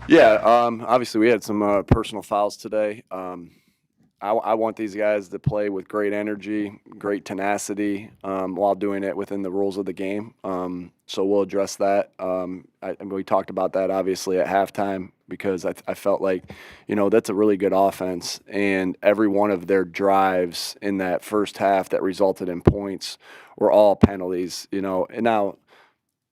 Yeah, obviously we had some personal fouls today. I want these guys to play with great energy, great tenacity, while doing it within the rules of the game. So we'll address that. And we talked about that obviously at halftime because I felt like, that's a really good offense, and every one of their drives in that first half that resulted in points were all penalties. And now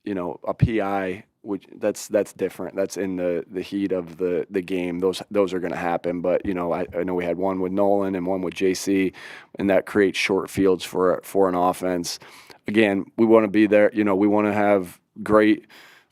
a PI, which that's different. That's in the heat of the game. Those are going to happen. But I know we had one with Nolan and one with JC, and that creates short fields for an offense. Again, we want to be there. We want to have great,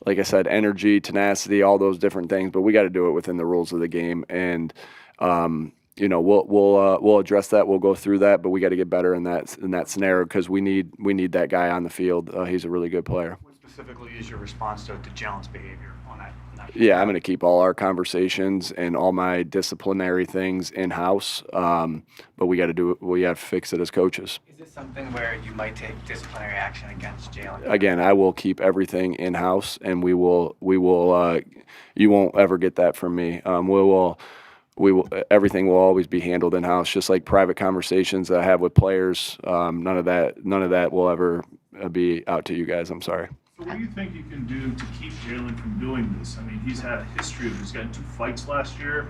like I said, energy, tenacity, all those different things. But we got to do it within the rules of the game. And we'll address that. We'll go through that, but we got to get better in that scenario because we need that guy on the field. He's a really good player. What specifically is your response to Jalen's behavior on that? Yeah, I'm going to keep all our conversations and all my disciplinary things in house. But we got to do it. We got to fix it as coaches. Is this something where you might take disciplinary action against Jalen? Again, I will keep everything in house, and we will. You won't ever get that from me. Everything will always be handled in house, just like private conversations that I have with players. None of that will ever be out to you guys. I'm sorry. So what do you think you can do to keep Jalen from doing this? I mean, he's had a history of, he's gotten 2 fights last year.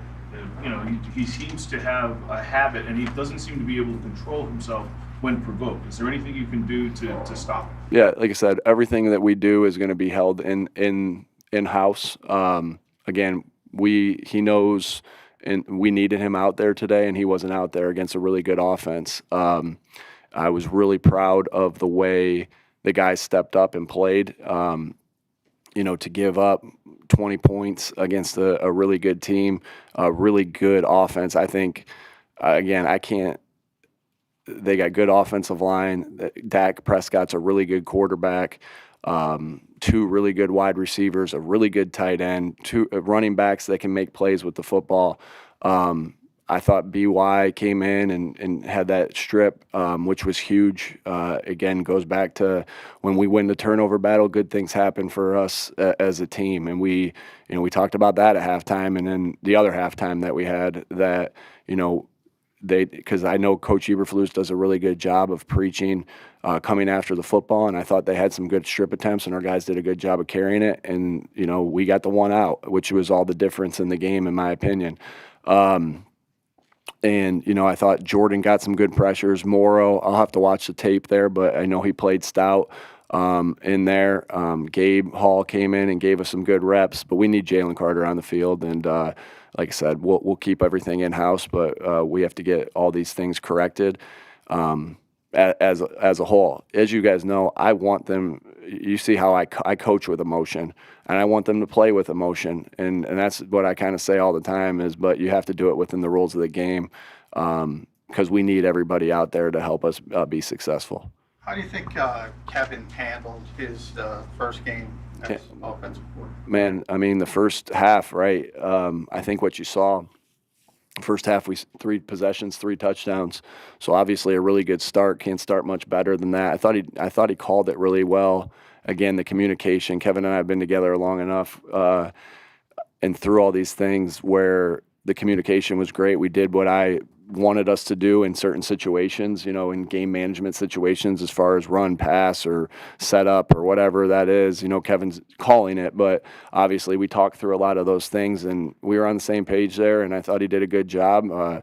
He seems to have a habit, and he doesn't seem to be able to control himself when provoked. Is there anything you can do to stop him? Yeah, like I said, everything that we do is going to be held in house. Again, he knows, and we needed him out there today, and he wasn't out there against a really good offense. I was really proud of the way the guys stepped up and played. To give up 20 points against a really good team, a really good offense. I think, again, I can't. They got good offensive line. Dak Prescott's a really good quarterback. 2 really good wide receivers, a really good tight end, 2 running backs that can make plays with the football. I thought BY came in and had that strip, which was huge. Again, goes back to when we win the turnover battle, good things happen for us as a team. And we talked about that at halftime, and then the other halftime that we had that, because I know Coach Eberflus does a really good job of preaching, coming after the football, and I thought they had some good strip attempts, and our guys did a good job of carrying it, and we got the one out, which was all the difference in the game, in my opinion. I thought Jordan got some good pressures. Morrow, I'll have to watch the tape there, but I know he played stout in there. Gabe Hall came in and gave us some good reps, but we need Jalen Carter on the field, and like I said, we'll keep everything in house, but we have to get all these things corrected as a whole. As you guys know, I want them. You see how I coach with emotion, and I want them to play with emotion, and that's what I kind of say all the time is, but you have to do it within the rules of the game, because we need everybody out there to help us be successful. How do you think Kevin handled his first game as offensive coordinator? Man, I mean, the first half, right? I think what you saw, first half, 3 possessions, 3 touchdowns. So obviously a really good start. Can't start much better than that. I thought he called it really well. Again, the communication. Kevin and I have been together long enough, and through all these things where the communication was great. We did what I wanted us to do in certain situations, in game management situations, as far as run, pass, or set up, or whatever that is. Kevin's calling it, but obviously we talked through a lot of those things, and we were on the same page there, and I thought he did a good job.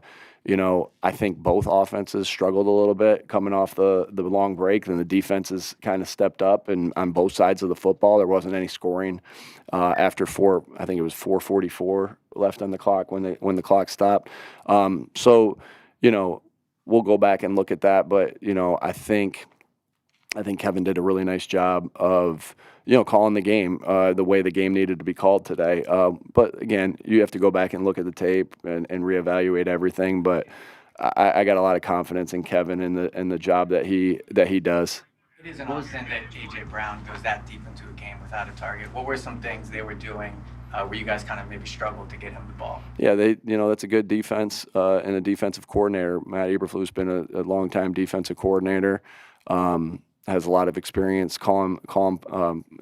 I think both offenses struggled a little bit coming off the long break, and the defenses kind of stepped up, and on both sides of the football, there wasn't any scoring after I think it was 4:44 left on the clock when the clock stopped. So, we'll go back and look at that, but I think Kevin did a really nice job of calling the game the way the game needed to be called today. But again, you have to go back and look at the tape and reevaluate everything. But I got a lot of confidence in Kevin and the job that he does. It isn't often that A.J. Brown goes that deep into a game without a target. What were some things they were doing where you guys kind of maybe struggled to get him the ball? Yeah, that's a good defense and a defensive coordinator. Matt Eberflus has been a long-time defensive coordinator. has a lot of experience calling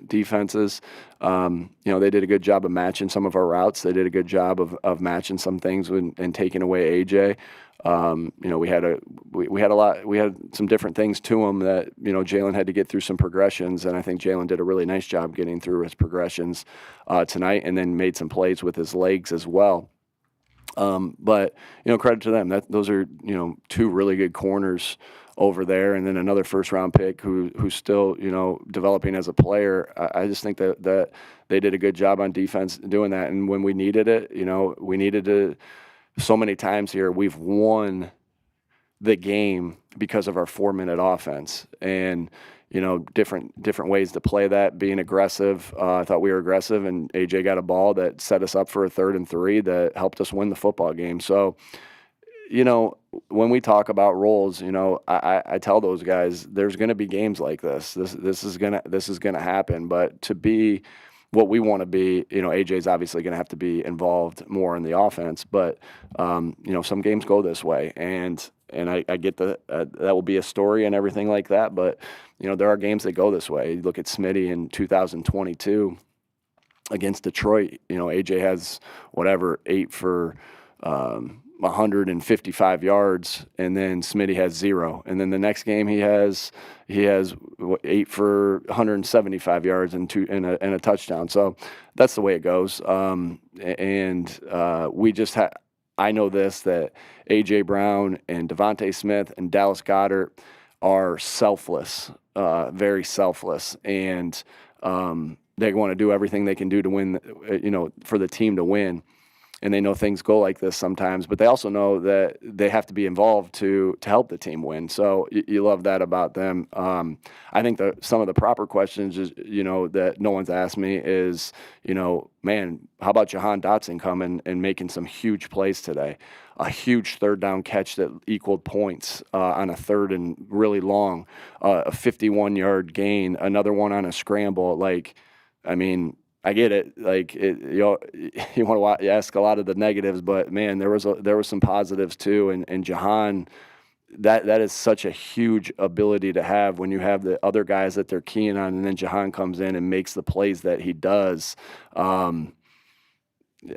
defenses. They did a good job of matching some of our routes. They did a good job of matching some things and taking away AJ. We had some different things to him that, Jalen had to get through some progressions, and I think Jalen did a really nice job getting through his progressions tonight, and then made some plays with his legs as well. But credit to them. Those are two really good corners over there, and then another first-round pick who's still developing as a player. I just think that they did a good job on defense doing that, and when we needed it, we needed to. So many times here we've won the game because of our 4-minute offense, and different ways to play that. Being aggressive, I thought we were aggressive, and AJ got a ball that set us up for a 3rd and 3 that helped us win the football game. So, when we talk about roles, I tell those guys there's going to be games like this. This is gonna happen, but to be what we want to be, AJ's obviously going to have to be involved more in the offense, but some games go this way, and I get that will be a story and everything like that, but there are games that go this way. You look at Smitty in 2022 against Detroit. AJ has 8 for 155 yards, and then Smitty has 0. And then the next game he has 8 for 175 yards and a touchdown. So that's the way it goes. We just I know this, that A.J. Brown and Devontae Smith and Dallas Goedert are selfless, very selfless, and they want to do everything they can do to win, for the team to win. And they know things go like this sometimes, but they also know that they have to be involved to help the team win. So you love that about them. I think some of the proper questions is, that no one's asked me is, man, how about Jahan Dotson coming and making some huge plays today? A huge 3rd down catch that equaled points on a 3rd and really long, a 51-yard gain, another one on a scramble. I get it. You want to ask a lot of the negatives, but man, there was some positives too. And Jahan, that is such a huge ability to have when you have the other guys that they're keying on, and then Jahan comes in and makes the plays that he does.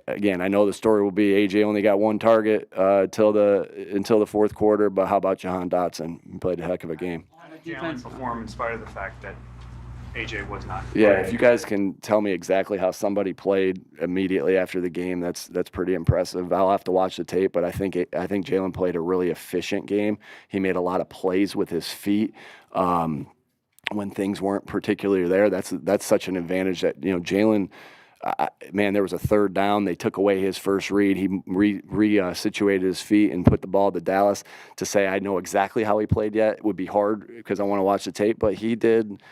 Again, I know the story will be AJ only got 1 target until the 4th quarter, but how about Jahan Dotson? He played a heck of a game. Jalen performed in spite of the fact that AJ was not. Yeah, if you guys can tell me exactly how somebody played immediately after the game, that's pretty impressive. I'll have to watch the tape, but I think Jalen played a really efficient game. He made a lot of plays with his feet when things weren't particularly there. That's such an advantage that Jalen. There was a 3rd down. They took away his first read. He situated his feet and put the ball to Dallas. To say I know exactly how he played yet would be hard because I want to watch the tape, but he did.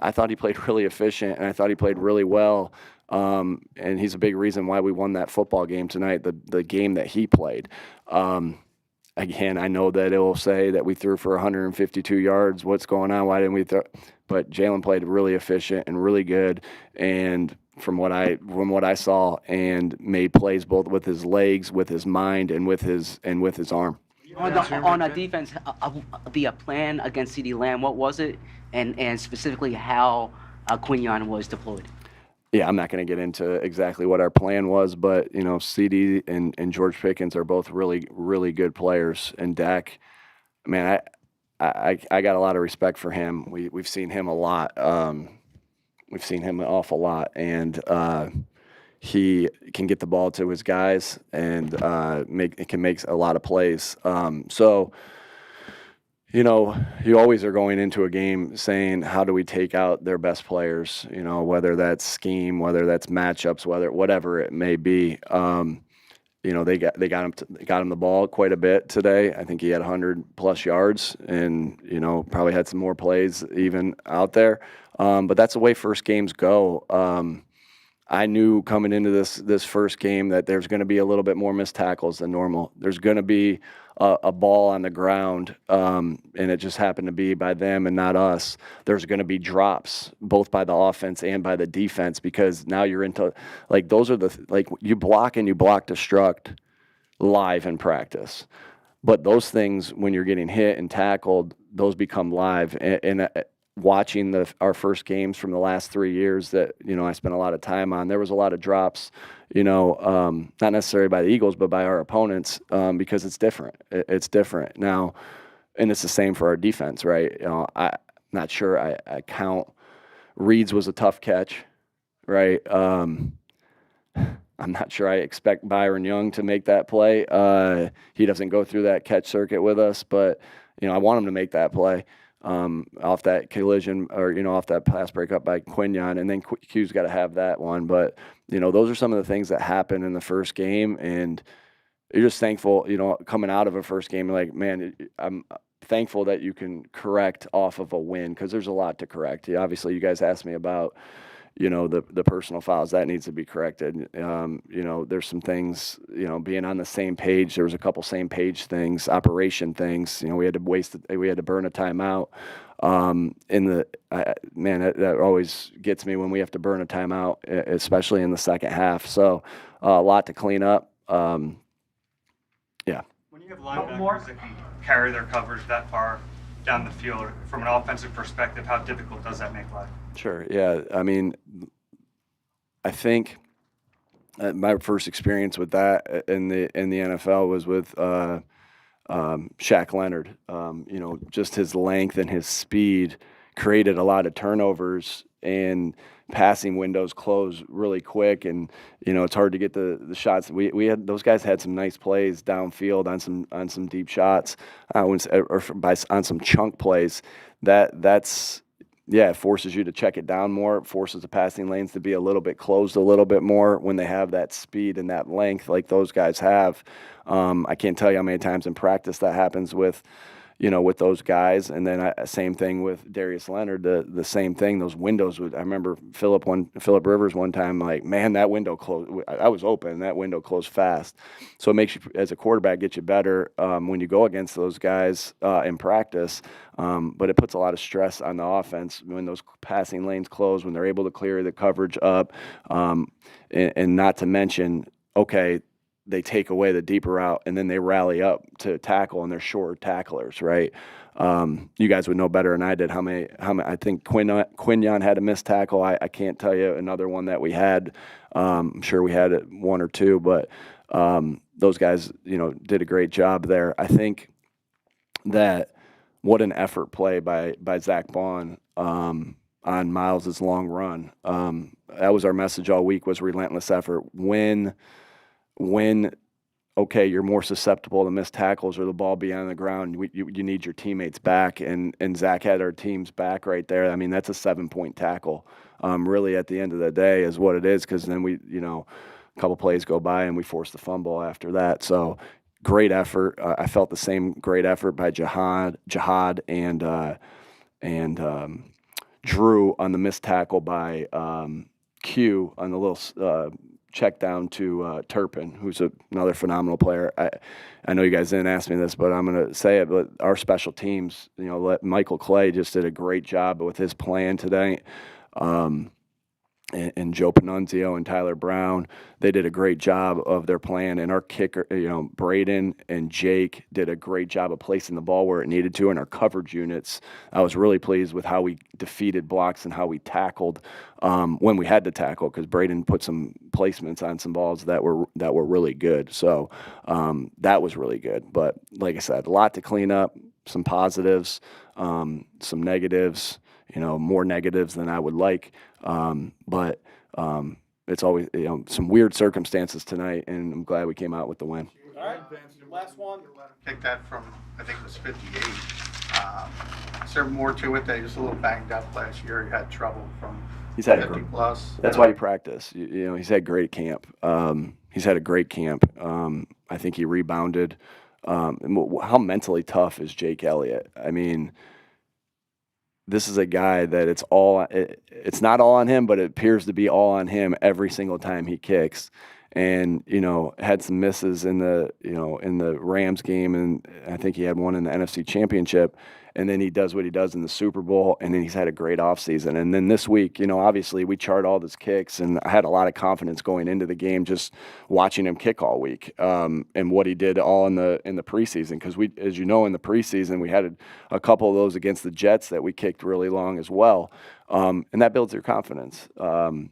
I thought he played really efficient, and I thought he played really well. And he's a big reason why we won that football game tonight, the game that he played. Again, I know that it will say that we threw for 152 yards. What's going on? Why didn't we throw? But Jalen played really efficient and really good, and from what I saw, and made plays both with his legs, with his mind, and with his arm. On a defense, the plan against CeeDee Lamb, what was it? And specifically how Quinion was deployed? Yeah, I'm not going to get into exactly what our plan was, but, CeeDee and George Pickens are both really, really good players. And Dak, man, I got a lot of respect for him. We've seen him a lot. We've seen him an awful lot. And he can get the ball to his guys and can make a lot of plays. You always are going into a game saying, how do we take out their best players? Whether that's scheme, whether that's matchups, whatever it may be. They got him the ball quite a bit today. I think he had 100+ yards, and probably had some more plays even out there. But that's the way first games go. I knew coming into this first game that there's going to be a little bit more missed tackles than normal. There's going to be a ball on the ground, and it just happened to be by them and not us. There's going to be drops, both by the offense and by the defense, because now you're into those are you block and you block destruct live in practice. But those things, when you're getting hit and tackled, those become live. And watching our first games from the last 3 years that, I spent a lot of time on, there was a lot of drops, not necessarily by the Eagles, but by our opponents, because it's different. It's different now, and it's the same for our defense, right? I'm not sure I count. Reed's was a tough catch, right? I'm not sure I expect Byron Young to make that play. He doesn't go through that catch circuit with us, but, I want him to make that play off that collision or, off that pass breakup by Quinyon, and then Q's got to have that one. But, those are some of the things that happened in the first game, and you're just thankful, coming out of a first game, like, man, I'm thankful that you can correct off of a win because there's a lot to correct. Obviously, you guys asked me about, the personal fouls. That needs to be corrected. There's some things, being on the same page. There was a couple same page things, operation things. We had to burn a timeout. That always gets me when we have to burn a timeout, especially in the second half. So a lot to clean up. When you have linebackers that can carry their coverage that far down the field, from an offensive perspective, how difficult does that make life? Sure. Yeah. I mean, I think my first experience with that in the NFL was with Shaq Leonard. Just his length and his speed created a lot of turnovers, and passing windows close really quick, and it's hard to get the shots. We had those guys had some nice plays downfield on some deep shots, on some chunk plays. It forces you to check it down more. It forces the passing lanes to be a little bit closed a little bit more when they have that speed and that length like those guys have. I can't tell you how many times in practice that happens with those guys. And then same thing with Darius Leonard, the same thing. Those windows I remember Philip Rivers one time, like, man, that window closed. I was open, that window closed fast. So it makes you, as a quarterback, get you better when you go against those guys in practice. But it puts a lot of stress on the offense when those passing lanes close, when they're able to clear the coverage up, and not to mention, okay, they take away the deeper route and then they rally up to tackle, and they're short tacklers, right? You guys would know better than I did how many I think Quinyon had a missed tackle. I can't tell you another one that we had. I'm sure we had one or two, but those guys, did a great job there. I think that what an effort play by Zach Bond on Miles's long run. That was our message all week, was relentless effort. When okay, you're more susceptible to missed tackles or the ball being on the ground, you need your teammates back, and Zach had our team's back right there. I mean, that's a 7-point tackle. Really, at the end of the day, is what it is, because then we, a couple plays go by and we force the fumble after that. So great effort. I felt the same great effort by Jihad and Drew on the missed tackle by Q on the little check down to Turpin, who's another phenomenal player. I know you guys didn't ask me this, but I'm going to say it, but our special teams, Michael Clay just did a great job with his plan today. And Joe Panunzio and Tyler Brown, they did a great job of their plan. And our kicker, Braden and Jake did a great job of placing the ball where it needed to. And our coverage units, I was really pleased with how we defeated blocks and how we tackled when we had to tackle, because Braden put some placements on some balls that were really good. So that was really good. But like I said, a lot to clean up, some positives, some negatives. More negatives than I would like. But it's always, some weird circumstances tonight, and I'm glad we came out with the win. All right, last one. Take that from, I think it was 58. Is there more to it? That he was a little banged up last year. He had trouble from 50 plus. That's why you practice. He's had great camp. He's had a great camp. I think he rebounded. How mentally tough is Jake Elliott? I mean, this is a guy that it's not all on him, but it appears to be all on him every single time he kicks. and had some misses in the Rams game, and I think he had one in the NFC Championship. And then he does what he does in the Super Bowl, and then he's had a great offseason. And then this week, obviously we chart all his kicks, and I had a lot of confidence going into the game just watching him kick all week, and what he did all in the preseason. Because we, as you know, in the preseason we had a couple of those against the Jets that we kicked really long as well, and that builds your confidence. And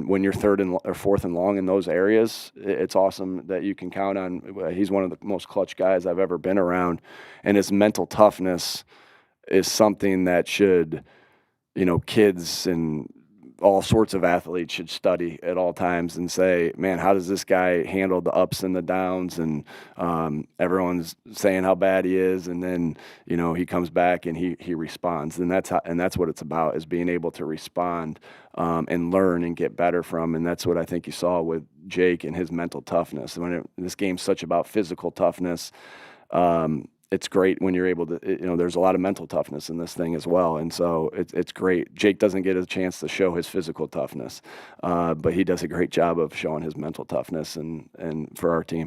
when you're third or fourth and long in those areas, it's awesome that you can count on. He's one of the most clutch guys I've ever been around, and his mental toughness is something that should, kids and all sorts of athletes should study at all times and say, man, how does this guy handle the ups and the downs? And everyone's saying how bad he is, and then he comes back and he responds, and that's what it's about, is being able to respond and learn and get better from. And that's what I think you saw with Jake and his mental toughness. This game's such about physical toughness. It's great when you're able to, there's a lot of mental toughness in this thing as well. And so it's great. Jake doesn't get a chance to show his physical toughness, but he does a great job of showing his mental toughness and for our team.